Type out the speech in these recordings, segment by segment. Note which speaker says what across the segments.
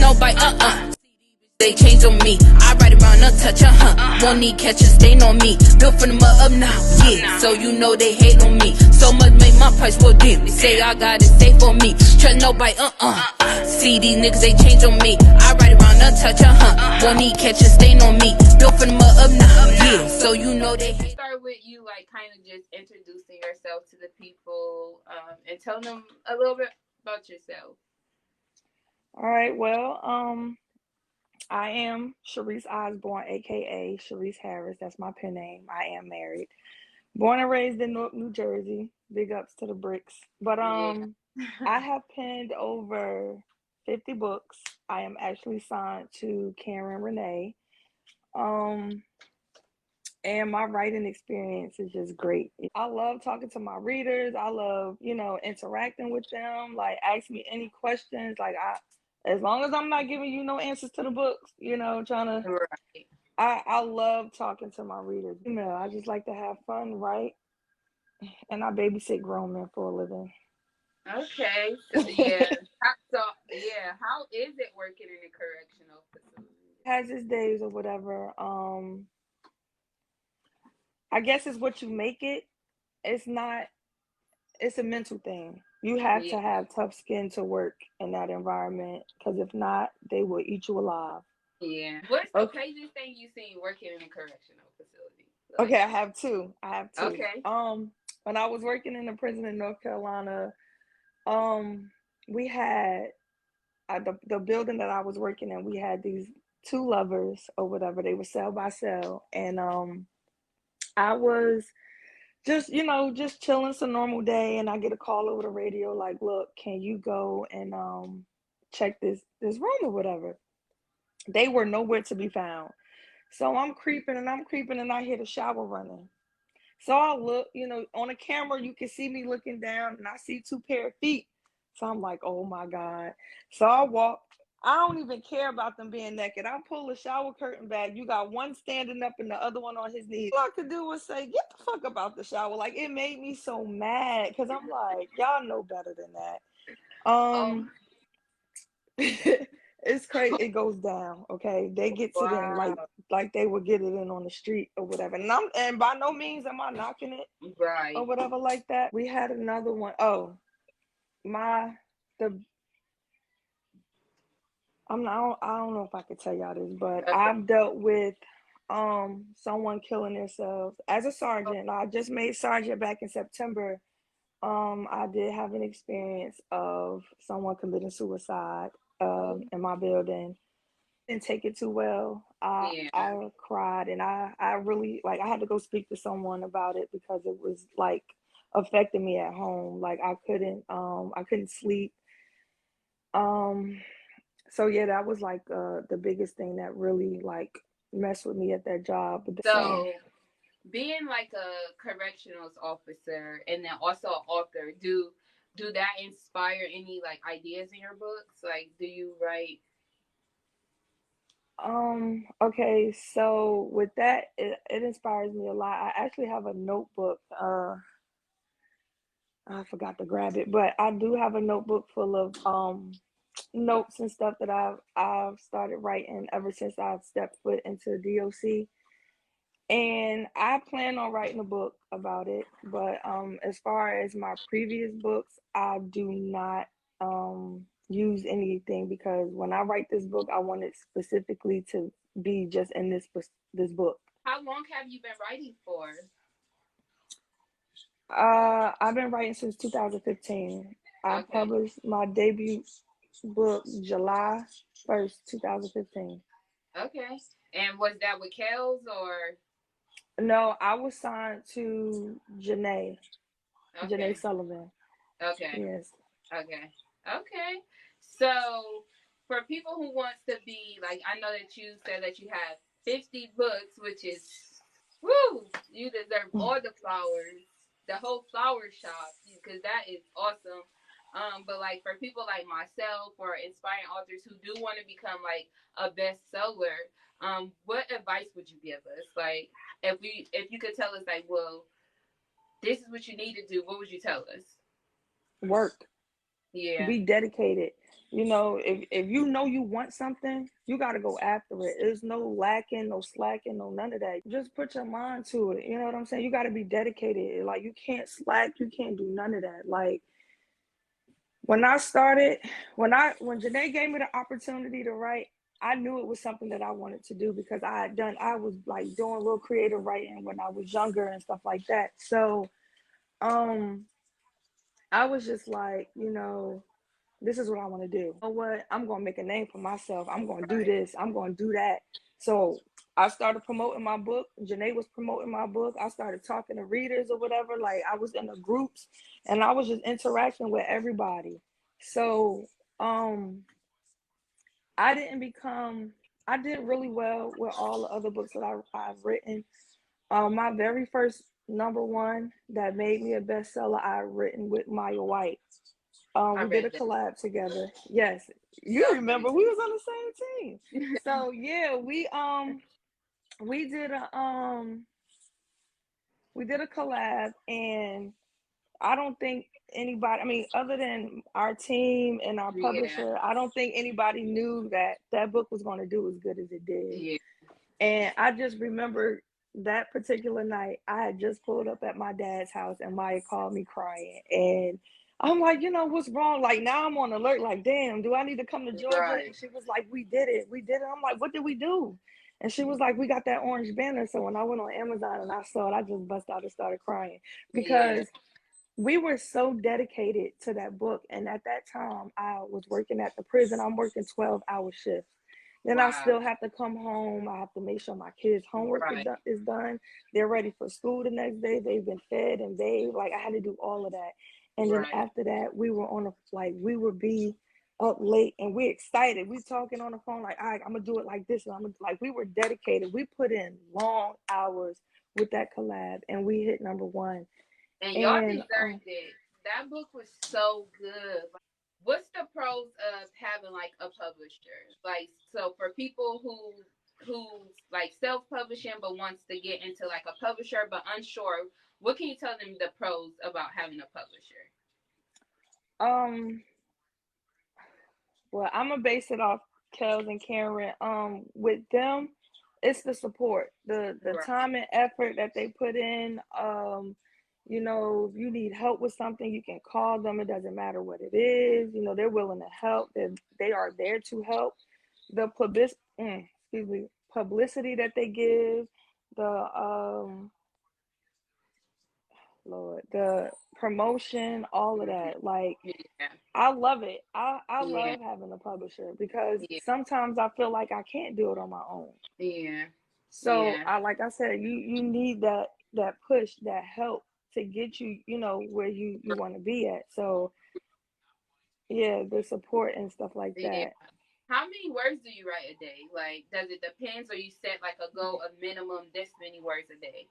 Speaker 1: nobody, They change on me. I ride around untouched, Won't need catch a stain on me. Built from the mud up now, yeah. So you know they hate on me. So much make my price for them. They say I got it safe on me. Trust nobody, See these niggas, they change on me. I ride around untouched, Won't need catch a stain on me. Built from the mud up now, yeah. So you know they hate.
Speaker 2: Start with you, like, kind of just introducing yourself to the people, and telling them a little bit about yourself.
Speaker 3: All right, well, I am Cherice Osborne, aka Cherice Harris. That's my pen name. I am married. Born and raised in Newark, New Jersey. Big ups to the bricks. But I have penned over 50 books. I am actually signed to Karen Renee. And my writing experience is just great. I love talking to my readers. I love, interacting with them. Like, ask me any questions. Like, as long as I'm not giving you no answers to the books, trying to.
Speaker 2: Right.
Speaker 3: I love talking to my readers. I just like to have fun, write, and I babysit grown men for a living.
Speaker 2: Okay. So, yeah. How is it working in a correctional facility?
Speaker 3: It has its days or whatever. I guess it's what you make it. It's not. It's a mental thing. You have to have tough skin to work in that environment, because if not, they will eat you alive.
Speaker 2: Yeah. What's the craziest thing you've seen working in a correctional facility?
Speaker 3: Like, okay, I have two.
Speaker 2: Okay.
Speaker 3: When I was working in a prison in North Carolina, we had the building that I was working in. We had these two lovers or whatever. They were cell by cell, and I was just chilling. It's a normal day, and I get a call over the radio like, look, can you go and check this room or whatever? They were nowhere to be found. So I'm creeping and I hear the shower running. So I look, on the camera you can see me looking down, and I see two pair of feet. So I'm like, oh my God. So I walk. I don't even care about them being naked. I pull the shower curtain back. You got one standing up and the other one on his knees. All I could do was say, get the fuck up out the shower. Like, it made me so mad, because I'm like, y'all know better than that. It's crazy. It goes down. Okay, they get to them like they would get it in on the street or whatever. And by no means am I knocking it,
Speaker 2: right,
Speaker 3: or whatever like that. We had another one. I don't know if I could tell y'all this, but I've dealt with someone killing themselves as a sergeant. I just made sergeant back in September. I did have an experience of someone committing suicide in my building. Didn't take it too well. I cried, and I really, like, I had to go speak to someone about it, because it was like affecting me at home. Like, I couldn't sleep. So yeah, that was like the biggest thing that really like messed with me at that job.
Speaker 2: So being like a correctional officer and then also an author, do that inspire any like ideas in your books? Like, do you write?
Speaker 3: Okay, so with that, it inspires me a lot. I actually have a notebook. I forgot to grab it, but I do have a notebook full of notes and stuff that I've started writing ever since I've stepped foot into DOC. And I plan on writing a book about it, but as far as my previous books, I do not use anything, because when I write this book, I want it specifically to be just in this book.
Speaker 2: How long have you been writing for?
Speaker 3: I've been writing since 2015. I published my debut book July 1st, 2015.
Speaker 2: Okay. And was that with Kels or?
Speaker 3: No, I was signed to Janae Sullivan.
Speaker 2: Okay.
Speaker 3: Yes.
Speaker 2: Okay. So for people who wants to be, like, I know that you said that you have 50 books, which is, woo, you deserve all the flowers, the whole flower shop, because that is awesome. But like for people like myself or inspiring authors who do want to become like a bestseller, what advice would you give us? Like, if you could tell us, like, well, this is what you need to do, what would you tell us?
Speaker 3: Work.
Speaker 2: Yeah.
Speaker 3: Be dedicated. You know, if you know you want something, you got to go after it. There's no lacking, no slacking, no none of that. Just put your mind to it. You know what I'm saying? You got to be dedicated. Like, you can't slack. You can't do none of that. Like, when I started, when Janae gave me the opportunity to write, I knew it was something that I wanted to do because I was like doing a little creative writing when I was younger and stuff like that. So, I was just like, you know, this is what I want to do. You know what? I'm going to make a name for myself. I'm going to do this. I'm going to do that. So I started promoting my book. Janae was promoting my book. I started talking to readers or whatever. Like, I was in the groups and I was just interacting with everybody. So I did really well with all the other books that I've written. My very first number one that made me a bestseller, I written with Maya White. We did a collab together. Yes, you remember we was on the same team. So yeah, we did a collab, and I don't think anybody, I mean, other than our team and our publisher, I don't think anybody knew that book was going to do as good as it did.
Speaker 2: Yeah.
Speaker 3: And I just remember that particular night, I had just pulled up at my dad's house and Maya called me crying. And I'm like, you know, what's wrong? Like, now I'm on alert. Like, damn, do I need to come to Georgia?
Speaker 2: Right.
Speaker 3: And she was like, we did it. We did it. I'm like, what did we do? And she was like, we got that orange banner. So when I went on Amazon and I saw it, I just bust out and started crying because we were so dedicated to that book. And at that time, I was working at the prison. I'm working 12-hour shifts. Then I still have to come home. I have to make sure my kids' homework is done. They're ready for school the next day. They've been fed and bathed. Like, I had to do all of that. And then after that, we were on we would be up late and we're excited. We talking on the phone like, all right, I'm gonna do it like this. And we were dedicated. We put in long hours with that collab and we hit number one.
Speaker 2: And y'all deserved it. That book was so good. Like, what's the pros of having like a publisher? Like, so for people who's like self-publishing but wants to get into like a publisher but unsure, what can you tell them the pros about having a publisher?
Speaker 3: Well, I'm gonna base it off Kels and Karen. With them, it's the support, the time and effort that they put in. You know, if you need help with something, you can call them. It doesn't matter what it is. You know, they're willing to help. They are there to help. The publicity that they give, the promotion, all of that. Like, I love it. I love having a publisher because sometimes I feel like I can't do it on my own. So like I said, you need that push, that help to get you, you know, where you want to be at. So yeah, the support and stuff like that.
Speaker 2: How many words do you write a day? Like, does it depend, or you set like a goal of minimum this many words a day?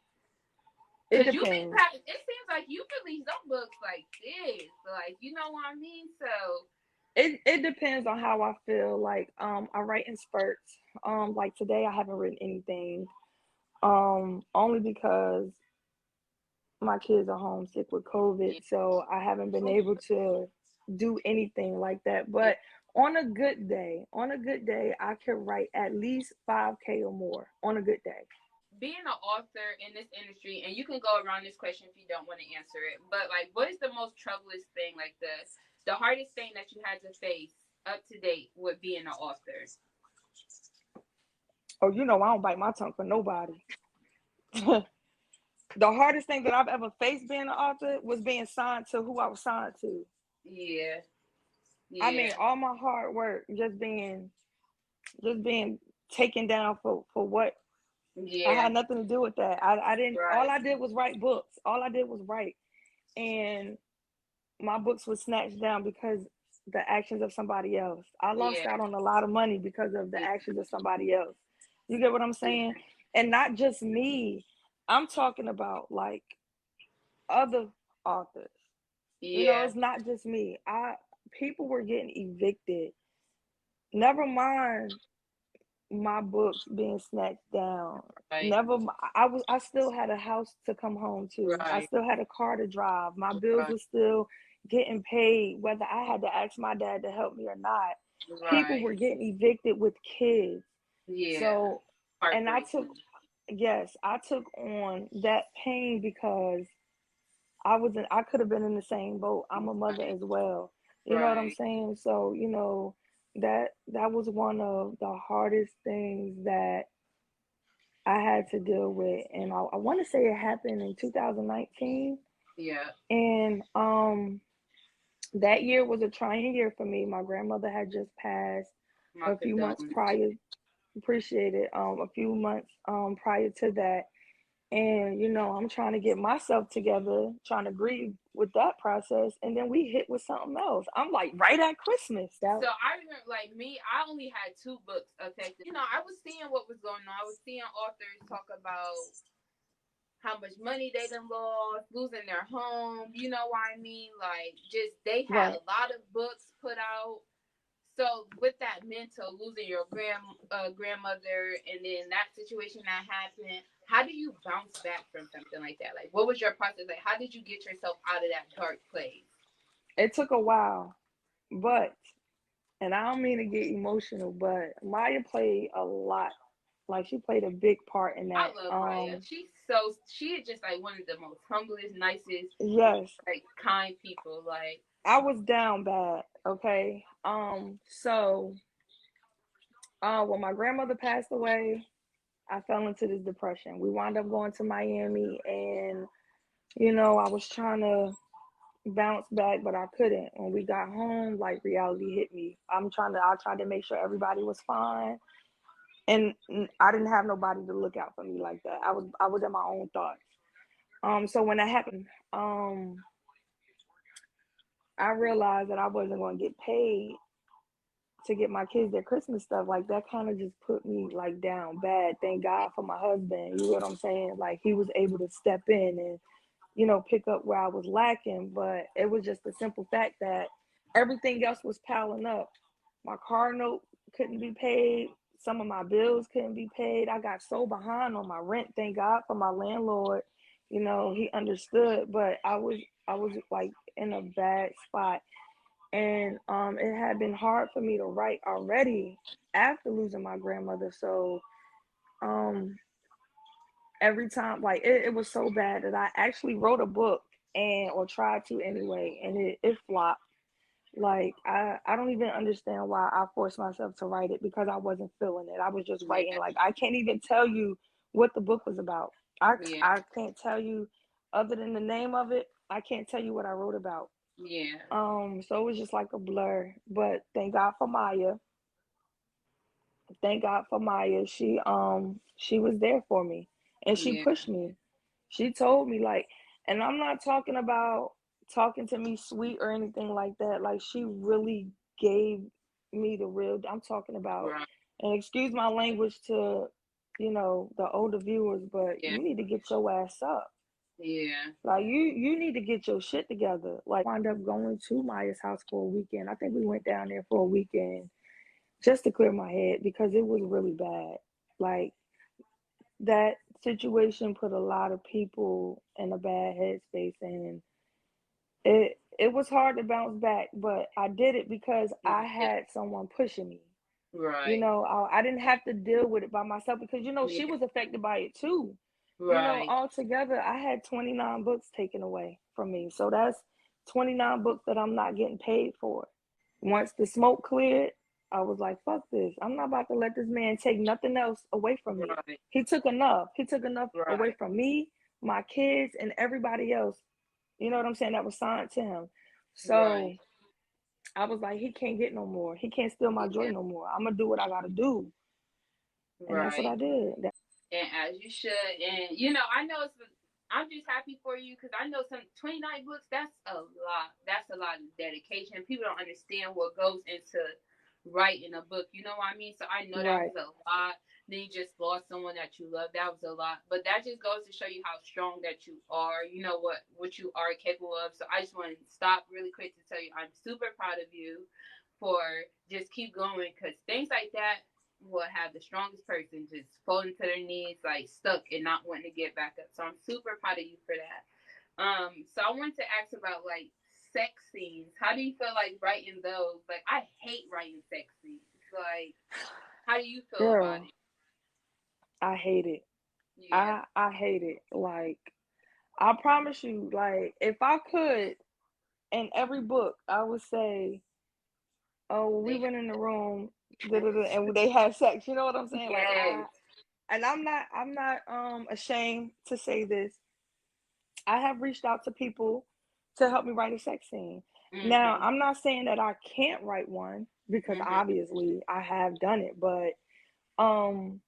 Speaker 3: It
Speaker 2: Because
Speaker 3: depends.
Speaker 2: It seems like you release some books like this, like, you know what I mean? So
Speaker 3: it depends on how I feel. Like, I write in spurts. Like today I haven't written anything. Only because my kids are homesick with COVID, so I haven't been able to do anything like that. But on a good day, I could write at least 5K or more on a good day.
Speaker 2: Being an author in this industry, and you can go around this question if you don't want to answer it, but like, what is the most troublous thing, like the hardest thing that you had to face up to date with being an author?
Speaker 3: Oh, you know, I don't bite my tongue for nobody. The hardest thing that I've ever faced being an author was being signed to who I was signed to.
Speaker 2: Yeah.
Speaker 3: I mean, all my hard work just being taken down for what. I had nothing to do with that. I didn't. All I did was write books. All I did was write, and my books were snatched down because the actions of somebody else. I lost out on a lot of money because of the actions of somebody else. You get what I'm saying? And not just me. I'm talking about like other authors. You know, it's not just me. People were getting evicted. Never mind my books being snatched down. I still had a house to come home to. I still had a car to drive. My bills were still getting paid, whether I had to ask my dad to help me or not. People
Speaker 2: Right.
Speaker 3: were getting evicted with kids.
Speaker 2: Yeah.
Speaker 3: So, and I took,
Speaker 2: Heartbreaking.
Speaker 3: yes, I took on that pain because I could have been in the same boat. I'm a mother
Speaker 2: Right.
Speaker 3: as well. You know what I'm
Speaker 2: Right.
Speaker 3: saying? So, that was one of the hardest things that I had to deal with. And I want to say it happened in 2019.
Speaker 2: Yeah.
Speaker 3: And that year was a trying year for me. My grandmother had just passed
Speaker 2: My
Speaker 3: a few months
Speaker 2: condolences.
Speaker 3: prior. Appreciate it. A few months prior to that. And I'm trying to get myself together, trying to grieve with that process, and then we hit with something else. I'm like right at Christmas.
Speaker 2: So I remember, like me, I only had 2 books affected. I was seeing what was going on. I was seeing authors talk about how much money they done lost, losing their home. You know what I mean? Like, just they had
Speaker 3: Right.
Speaker 2: a lot of books put out. So with that mental, losing your grandmother, and then that situation that happened, how do you bounce back from something like that? Like, what was your process? Like, how did you get yourself out of that dark place?
Speaker 3: It took a while, but and I don't mean to get emotional, but Maya played a lot. Like she played a big part in
Speaker 2: I
Speaker 3: that.
Speaker 2: love Maya. She is just like one of the most humblest, nicest,
Speaker 3: Yes,
Speaker 2: like kind people. Like,
Speaker 3: I was down bad. Okay. So when my grandmother passed away, I fell into this depression. We wound up going to Miami, and I was trying to bounce back, but I couldn't. When we got home, like reality hit me. I tried to make sure everybody was fine, and I didn't have nobody to look out for me like that. I was in my own thoughts. So when that happened, I realized that I wasn't going to get paid to get my kids their Christmas stuff. Like that kind of just put me like down bad. Thank God for my husband. You know what I'm saying? Like he was able to step in and pick up where I was lacking. But it was just the simple fact that everything else was piling up. My car note couldn't be paid. Some of my bills couldn't be paid. I got so behind on my rent. Thank God for my landlord. He understood, but I was like in a bad spot. And it had been hard for me to write already after losing my grandmother. So um every time, like it was so bad that I actually wrote a book or tried to anyway, and it flopped. Like I don't even understand why I forced myself to write it, because I wasn't feeling it. I was just writing.
Speaker 2: yeah,
Speaker 3: Like I can't even tell you what the book was about. I
Speaker 2: yeah,
Speaker 3: I can't tell you other than the name of it. I can't tell you what I wrote about.
Speaker 2: yeah,
Speaker 3: So it was just like a blur. But thank God for Maya. Thank God for Maya. She was there for me, and she
Speaker 2: yeah,
Speaker 3: pushed me. She told me, like, and I'm not talking about talking to me sweet or anything like that. Like she really gave me the real. I'm talking about,
Speaker 2: right,
Speaker 3: and excuse my language to, the older viewers, but
Speaker 2: yeah,
Speaker 3: you need to get your ass up.
Speaker 2: yeah,
Speaker 3: Like you need to get your shit together. Like wind up going to Maya's house for a weekend. I think we went down there for a weekend just to clear my head because it was really bad. Like that situation put a lot of people in a bad headspace, and it was hard to bounce back, but I did it because I
Speaker 2: yeah,
Speaker 3: had someone pushing me.
Speaker 2: right,
Speaker 3: I didn't have to deal with it by myself because
Speaker 2: yeah,
Speaker 3: she was affected by it too.
Speaker 2: right,
Speaker 3: Altogether I had 29 books taken away from me. So that's 29 books that I'm not getting paid for. Once the smoke cleared, I was like, fuck this. I'm not about to let this man take nothing else away from me.
Speaker 2: right,
Speaker 3: He took enough. He took enough away
Speaker 2: right,
Speaker 3: from me, my kids, and everybody else. You know what I'm saying? That was signed to him. So
Speaker 2: right,
Speaker 3: I was like, he can't get no more. He can't steal my joy
Speaker 2: yeah,
Speaker 3: no more. I'm gonna do what I gotta do. And that's what
Speaker 2: right.
Speaker 3: I did.
Speaker 2: And as you should. And I know I'm just happy for you because I know some 29 books. That's a lot. That's a lot of dedication. People don't understand what goes into writing a book. You know what I mean? So I know that
Speaker 3: Right.
Speaker 2: was a lot. Then you just lost someone that you love. That was a lot. But that just goes to show you how strong that you are. You know what you are capable of. So I just want to stop really quick to tell you I'm super proud of you for just keep going because things like that will have the strongest person just falling to their knees, like stuck and not wanting to get back up. So I'm super proud of you for that. So I wanted to ask about like sex scenes. How do you feel like writing those? Like, I hate writing sex scenes. Like, how do you feel about
Speaker 3: Girl,
Speaker 2: it?
Speaker 3: I hate it.
Speaker 2: Yeah.
Speaker 3: I hate it. Like, I promise you, like, if I could, in every book, I would say, oh, we
Speaker 2: They
Speaker 3: went in the room, and they had sex. You know what I'm saying? Like,
Speaker 2: yes.
Speaker 3: and I'm not ashamed to say this. I have reached out to people to help me write a sex scene. Now,
Speaker 2: Mhm.
Speaker 3: I'm not saying that I can't write one because
Speaker 2: Mhm.
Speaker 3: obviously I have done it, but um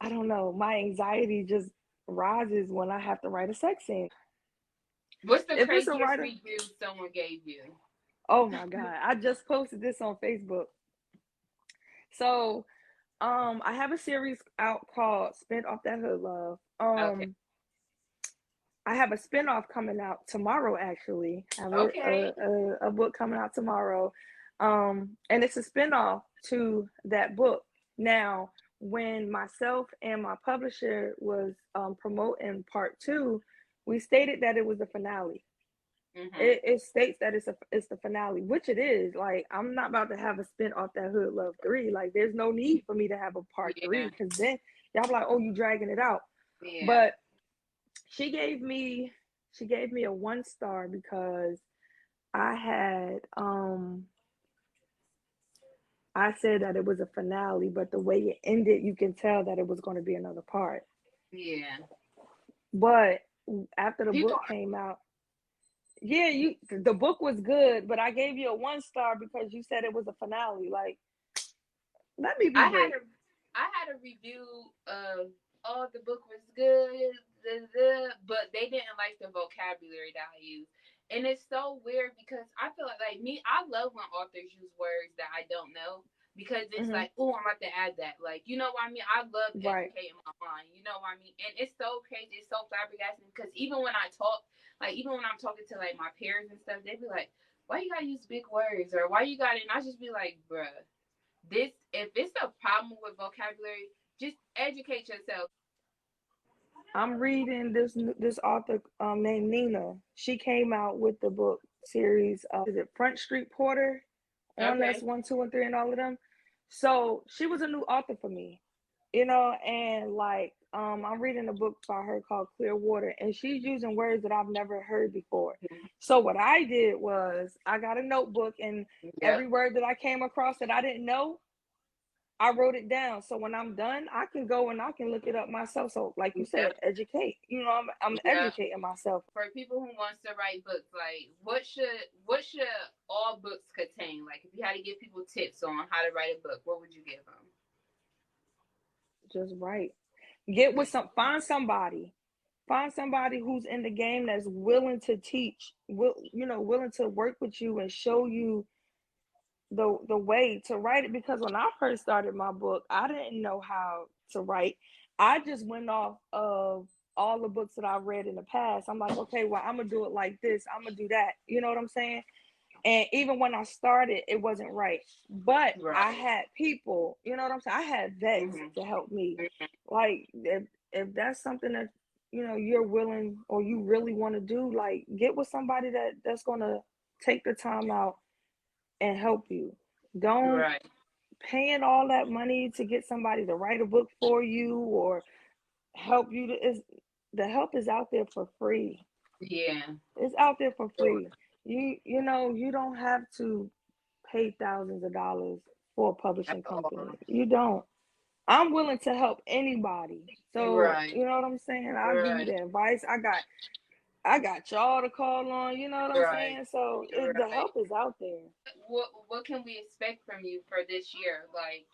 Speaker 3: I don't know, my anxiety just rises when I have to write a sex scene.
Speaker 2: What's the
Speaker 3: If it's a
Speaker 2: craziest
Speaker 3: writer,
Speaker 2: review someone gave you?
Speaker 3: oh my God, I just posted this on Facebook. So, I have a series out called Spin Off That Hood Love.
Speaker 2: Okay.
Speaker 3: I have a spinoff coming out tomorrow. Actually, I have
Speaker 2: Okay.
Speaker 3: a book coming out tomorrow, and it's a spinoff to that book. Now, when myself and my publisher was promoting part two, we stated that it was the finale.
Speaker 2: Mhm.
Speaker 3: It states that it's the finale, which it is. Like, I'm not about to have a spin off that Hood Love 3. Like, there's no need for me to have a part
Speaker 2: Yeah.
Speaker 3: 3 because then y'all be like, oh, you dragging it out.
Speaker 2: Yeah.
Speaker 3: But she gave me she gave me a 1 star because I had I said that it was a finale, but the way it ended, you can tell that it was going to be another part.
Speaker 2: Yeah.
Speaker 3: But after the
Speaker 2: People.
Speaker 3: book came out, yeah, the book was good, but I gave you a 1 star because you said it was a finale. Like, let me be
Speaker 2: I had
Speaker 3: great.
Speaker 2: a I had a review of, oh, the book was good, but they didn't like the vocabulary that I used. And it's so weird because I feel like me, I love when authors use words that I don't know because it's
Speaker 3: Hmm.
Speaker 2: like, oh, I'm about to add that. Like, you know what I mean? I love
Speaker 3: Right.
Speaker 2: educating my mind. You know what I mean? And it's so crazy. It's so flabbergasting because even when I talk, like, even when I'm talking to like my peers and stuff, they be like, why you gotta use big words or why you gotta, and I just be like, bruh, this, if it's a problem with vocabulary, just educate yourself.
Speaker 3: I'm reading this author named Nina. She came out with the book series. Is it Front Street Porter? On that's
Speaker 2: Okay.
Speaker 3: 1, 2, and 3, and all of them. So she was a new author for me, and like I'm reading a book by her called Clear Water, and she's using words that I've never heard before. So what I did was I got a notebook, and
Speaker 2: Yep.
Speaker 3: every word that I came across that I didn't know, I wrote it down. So when I'm done, I can go and I can look it up myself. So like you said,
Speaker 2: Yep.
Speaker 3: educate. I'm
Speaker 2: Yep.
Speaker 3: educating myself.
Speaker 2: For people who wants to write books, like what should all books contain? Like if you had to give people tips on how to write a book, what would you give them?
Speaker 3: Just write. Get with find somebody who's in the game that's willing to teach, willing to work with you and show you the way to write it. Because when I first started my book, I didn't know how to write. I just went off of all the books that I read in the past. I'm like, okay, well, I'm gonna do it like this, I'm gonna do that, you know what I'm saying? And even when I started, it wasn't right, but I
Speaker 2: Right.
Speaker 3: had people, you know what I'm saying, I had vets
Speaker 2: Mhm.
Speaker 3: to help me. Like, if that's something that you're willing or you really want to do, like, get with somebody that's gonna take the time out and help you. Don't
Speaker 2: Right.
Speaker 3: paying all that money to get somebody to write a book for you or help you to is the help is out there for free.
Speaker 2: Yeah.
Speaker 3: It's out there for free. You don't have to pay thousands of dollars for a publishing
Speaker 2: At all.
Speaker 3: company. You don't. I'm willing to help anybody. So,
Speaker 2: Right.
Speaker 3: you know what I'm saying? I'll give you
Speaker 2: Right.
Speaker 3: the advice. I got y'all to call on, you know what I'm
Speaker 2: Right.
Speaker 3: saying? So the
Speaker 2: Right.
Speaker 3: help is out there.
Speaker 2: What can we expect from you for this year? Like,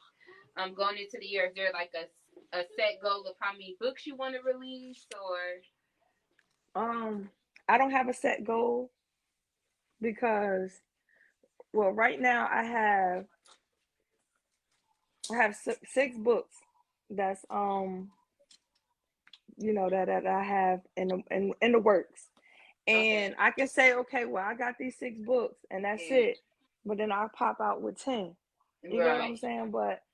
Speaker 2: going into the year, is there like a set goal of how many books you want to release, or
Speaker 3: Um, I don't have a set goal because, well, right now I have six books that's that I have in the works. And
Speaker 2: okay?
Speaker 3: I can say, okay, well, I got these 6 books and that's
Speaker 2: Yeah.
Speaker 3: it. But then I'll pop out with 10. You get what I'm
Speaker 2: Right.
Speaker 3: saying? But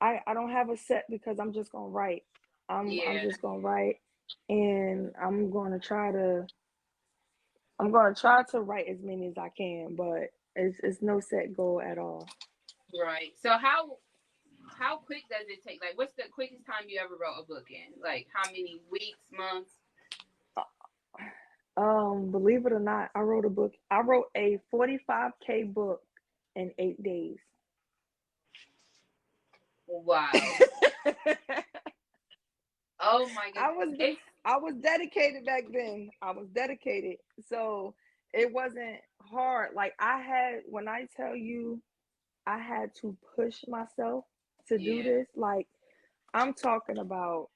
Speaker 3: I don't have a set because I'm just gonna write. I'm
Speaker 2: Yeah.
Speaker 3: just gonna write, and I'm gonna try to I'm gonna try to write as many as I can, but it's no set goal at all.
Speaker 2: Right. So how quick does it take? Like, what's the quickest time you ever wrote a book in? Like, how many weeks, months?
Speaker 3: Believe it or not, I wrote a 45K book in 8 days.
Speaker 2: Wow. Oh my goodness.
Speaker 3: I was dedicated back then. I was dedicated. So it wasn't hard. Like when I tell you I had to push myself to do this, like I'm talking about,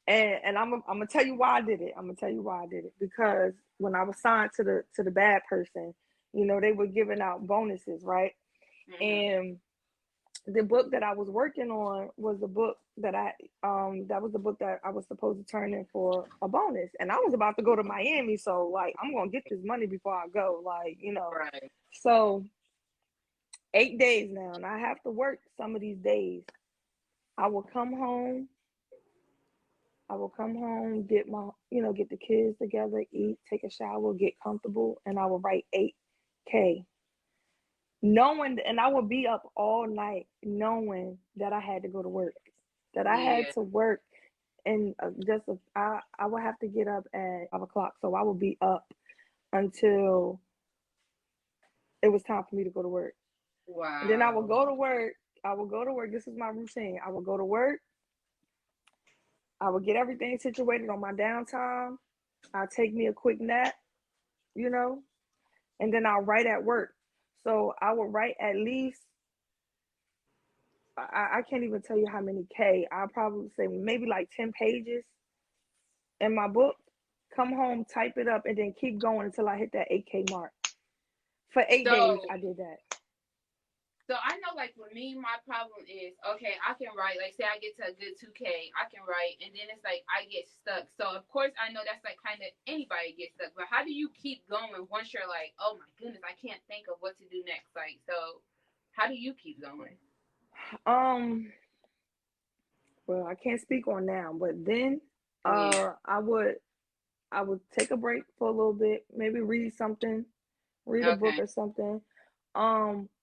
Speaker 3: and I'm gonna tell you why I did it. I'm gonna tell you why I did it. Because when I was signed to the bad person, you know, they were giving out bonuses, right? And the book that I was working on was the book that was the book that I was supposed to turn in for a bonus. And I was about to go to Miami, so like I'm gonna get this money before I go, like, you know.
Speaker 2: Right.
Speaker 3: So 8 days now, and I have to work some of these days. I will come home, get get the kids together, eat, take a shower, get comfortable, and I will write 8K. Knowing, and I would be up all night knowing that I had to go to work, that I had to work, and I would have to get up at 5 o'clock, so I would be up until it was time for me to go to work.
Speaker 2: Wow.
Speaker 3: And then I would go to work. This is my routine. I would go to work. I would get everything situated on my downtime. I'll take me a quick nap, you know, and then I'll write at work. So I would write at least, I can't even tell you how many K. I'll probably say maybe like 10 pages in my book. Come home, type it up, and then keep going until I hit that 8K mark. For 8 days, I did that.
Speaker 2: So I know, like, with me, my problem is, okay, I can write, like, say I get to a good 2K, I can write, and then it's like I get stuck. So, of course, I know that's, like, kind of anybody gets stuck. But how do you keep going once you're like, oh, my goodness, I can't think of what to do next? Like, so how do you keep going?
Speaker 3: Well, I can't speak on now, but then I would take a break for a little bit, maybe read a book or something.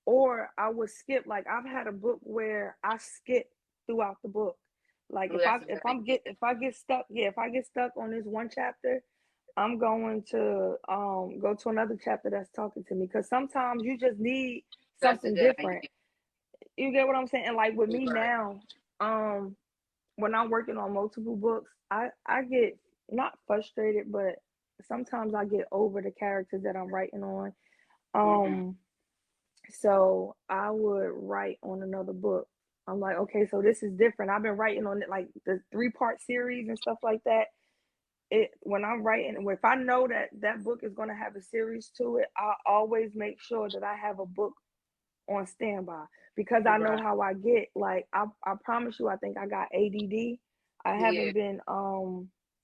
Speaker 3: Or I would skip. Like I've had a book where I skip throughout the book. Like if I get stuck on this one chapter, I'm going to go to another chapter that's talking to me, because sometimes you just need something different. You get what I'm saying? And like with me now, when I'm working on multiple books, I get not frustrated, but sometimes I get over the characters that I'm writing on. So I would write on another book. I'm like, okay, so this is different. I've been writing on it, like the 3-part series and stuff like that. When I'm writing, if I know that book is going to have a series to it, I always make sure that I have a book on standby, because I know how I get. Like I promise you, I think I got ADD. I haven't been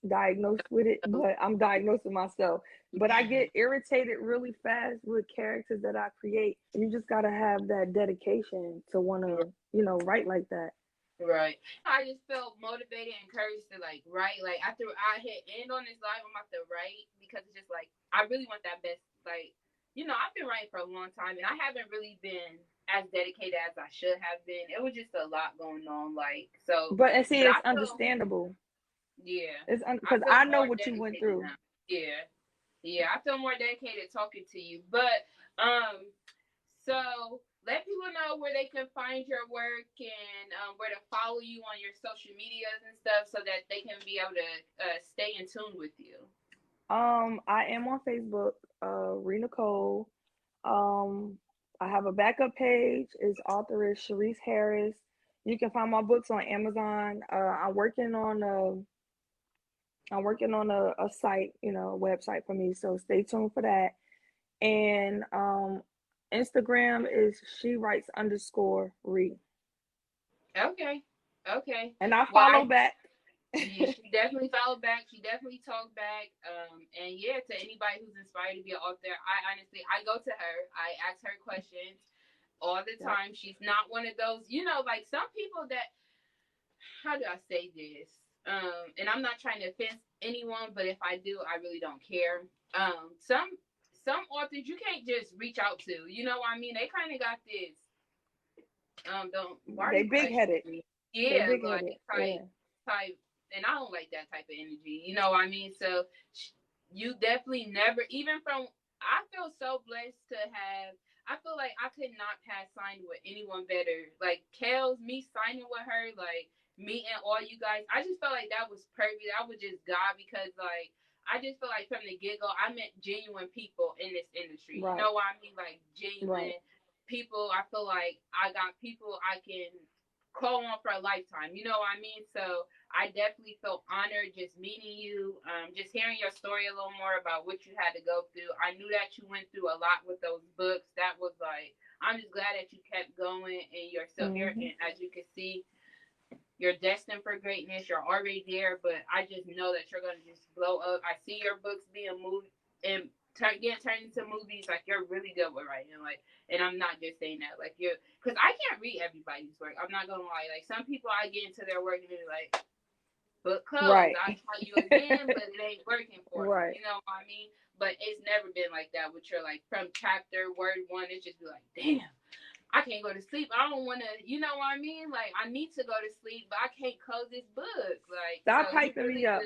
Speaker 3: diagnosed with it, but I'm diagnosing myself. But I get irritated really fast with characters that I create. You just gotta have that dedication to want to, write like that.
Speaker 2: Right. I just felt motivated and encouraged to like write. Like after I hit end on this live, I'm about to write, because it's just like I really want that best. Like, I've been writing for a long time, and I haven't really been as dedicated as I should have been. It was just a lot going on. Like, so.
Speaker 3: But it's understandable.
Speaker 2: Yeah.
Speaker 3: It's because I know what you went through.
Speaker 2: Now. Yeah. Yeah. I feel more dedicated talking to you. But so let people know where they can find your work, and where to follow you on your social medias and stuff, so that they can be able to stay in tune with you.
Speaker 3: I am on Facebook, Rena Cole. I have a backup page. It's authoress Cherice Harris. You can find my books on Amazon. I'm working on a site, a website for me. So stay tuned for that. And Instagram is _Re.
Speaker 2: Okay.
Speaker 3: And I follow back.
Speaker 2: Yeah, she definitely followed back. She definitely talked back. And yeah, to anybody who's inspired to be an author, I go to her. I ask her questions all the time. Yep. She's not one of those, like some people that, how do I say this? And I'm not trying to offend anyone, but if I do, I really don't care. Some authors you can't just reach out to. You know what I mean? They kind of got this.
Speaker 3: They big headed.
Speaker 2: Yeah,
Speaker 3: big
Speaker 2: like
Speaker 3: headed.
Speaker 2: type, and I don't like that type of energy. You know what I mean? So you definitely never, even from. I feel so blessed to have. I feel like I could not have signed with anyone better. Like Kels, me signing with her, like meeting all you guys. I just felt like that was perfect. That was just God, because like I just feel like from the get go, I met genuine people in this industry.
Speaker 3: Right.
Speaker 2: You know what I mean? Like genuine
Speaker 3: Right.
Speaker 2: people. I feel like I got people I can call on for a lifetime. You know what I mean? So I definitely felt honored just meeting you, just hearing your story a little more about what you had to go through. I knew that you went through a lot with those books. That was like, I'm just glad that you kept going and you're still here. And as you can see, you're destined for greatness. You're already there, but I just know that you're going to just blow up. I see your books being moved and getting turned into movies. Like, you're really good with writing. Like, and I'm not just saying that. Like, because I can't read everybody's work. I'm not going to lie. Like, some people, I get into their work and they're like, book closed.
Speaker 3: Right.
Speaker 2: I'll tell you again, but it ain't working for
Speaker 3: Right.
Speaker 2: me. You know what I mean? But it's never been like that with your, like, from chapter, word one, it's just be like, damn. I can't go to sleep. I don't want to, you know what I mean? Like, I need to go to sleep, but I can't close this book. Like,
Speaker 3: Stop
Speaker 2: so
Speaker 3: hyping
Speaker 2: really
Speaker 3: me up.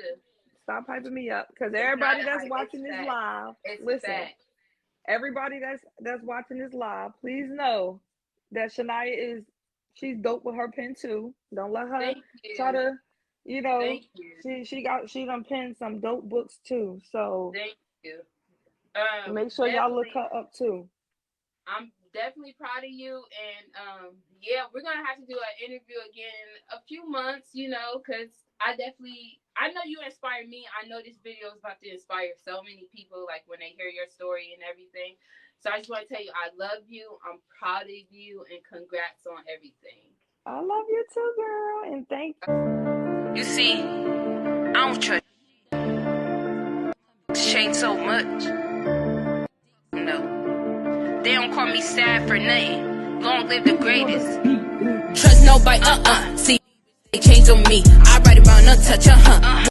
Speaker 3: Stop hyping me up, because everybody that's watching this live, listen. Everybody that's watching this live, please know that Shania she's dope with her pen too. Don't let her try to, you know. She done penned some dope books too. So
Speaker 2: thank you.
Speaker 3: Make sure y'all look her up too.
Speaker 2: I'm definitely proud of you, and yeah, we're gonna have to do an interview again in a few months, you know, because I know you inspired me. I know this video is about to inspire so many people, like when they hear your story and everything. So I just want to tell you, I love you, I'm proud of you, and congrats on everything.
Speaker 3: I love you too, girl, and thank you.
Speaker 1: You see, I don't trust change so much. No, they don't call me sad for nothing. Long live the greatest. Trust nobody, see, they change on me. I ride around untouched,